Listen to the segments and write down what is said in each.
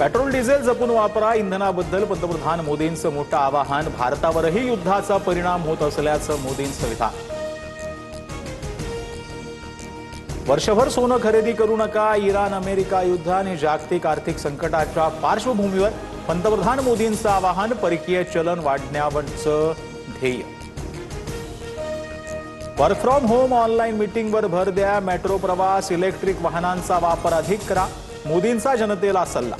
Petrol diesel जपून वापरा, इंधनाबद्दल पंतप्रधान मोदींचं मोठं आवाहन. भारतावरही युद्धाचा परिणाम होत असल्याचं मोदींचं विधान. वर्षभर सोनं खरेदी करू नका, इराण अमेरिका युद्ध आणि जागतिक आर्थिक संकटाच्या पार्श्वभूमीवर पंतप्रधान मोदींचं आवाहन. परकीय चलन वाढण्यावरचं ध्येय. वर्क फ्रॉम होम, ऑनलाईन मीटिंगवर भर द्या. मेट्रो प्रवास, इलेक्ट्रिक वाहनांचा वापर अधिक करा, मोदींचा जनतेला सल्ला.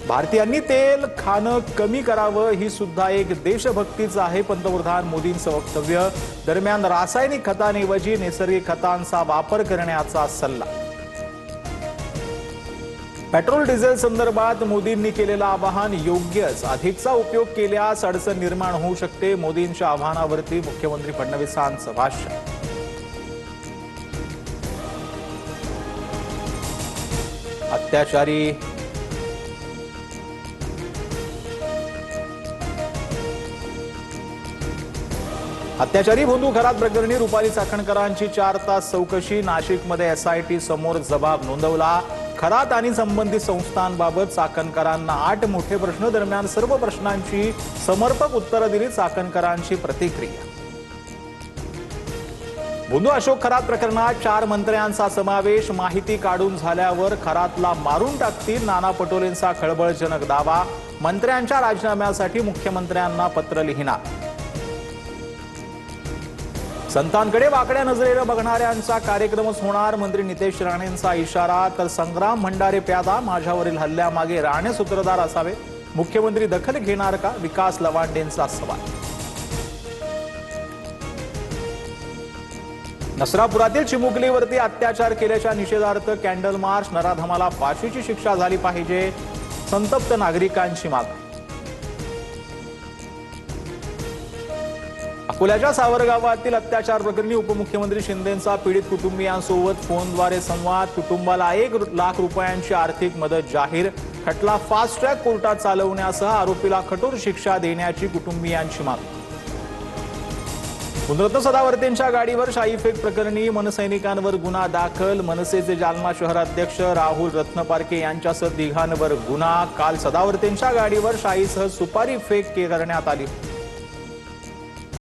भारतीयांनी तेल खाणं कमी करावं, ही सुद्धा एक देशभक्तीचं आहे पंतप्रधान मोदींचं वक्तव्य. दरम्यान रासायनिक खतांऐवजी नैसर्गिक खतांचा वापर करण्याचा सल्ला. पेट्रोल डिझेल संदर्भात मोदींनी केलेलं आवाहन योग्यच, अधिकचा उपयोग केल्यास अडचण निर्माण होऊ शकते. मोदींच्या आवाहनावरती मुख्यमंत्री फडणवीसांचं भाष्य. अत्याचारी भोंदू खरात प्रकरणी रुपाली चाकणकरांची 4 तास चौकशी. नाशिकमध्ये एसआयटी समोर जबाब नोंदवला. खरात आणि संबंधित संस्थांबाबत चाकणकरांना 8 मोठे प्रश्न. दरम्यान सर्व प्रश्नांची समर्पक उत्तरं दिली. चाकणकरांची प्रतिक्रिया. भोंदू अशोक खरात प्रकरणात 4 मंत्र्यांचा समावेश. माहिती काढून झाल्यावर खरातला मारून टाकतील, नाना पटोलेंचा खळबळजनक दावा. मंत्र्यांच्या राजीनाम्यासाठी मुख्यमंत्र्यांना पत्र लिहिणार. संतांकडे वाकड्या नजरेनं बघणाऱ्यांचा कार्यक्रमच होणार, मंत्री नितेश राणेंचा इशारा. तर संग्राम भंडारे प्यादा, माझ्यावरील हल्ल्यामागे राणे सूत्रधार असावे, मुख्यमंत्री दखल घेणार का, विकास लवांडेंचा सवाल. नसरापुरातील चिमुकलीवरती अत्याचार केल्याच्या निषेधार्थ कॅन्डल मार्च. नराधमाला फाशीची शिक्षा झाली पाहिजे, संतप्त नागरिकांची मागणी. अकोल्याच्या सावरगावातील अत्याचार प्रकरणी उपमुख्यमंत्री शिंदेंचा पीडित कुटुंबियांसोबत फोनद्वारे संवाद. कुटुंबाला 1 लाख रुपयांची आर्थिक मदत जाहीर. खटला फास्ट ट्रॅक कोर्टात चालवण्यासह आरोपीला कठोर शिक्षा देण्याची कुटुंबियांची मागणी. गुणरत्न सदावर्तेंच्या गाडीवर शाई फेक प्रकरणी मनसैनिकांवर गुन्हा दाखल. मनसेचे जालना शहराध्यक्ष राहुल रत्नपारखे यांच्यासह 3 गुन्हा. काल सदावर्तेंच्या गाडीवर शाईसह सुपारी फेक करण्यात आली.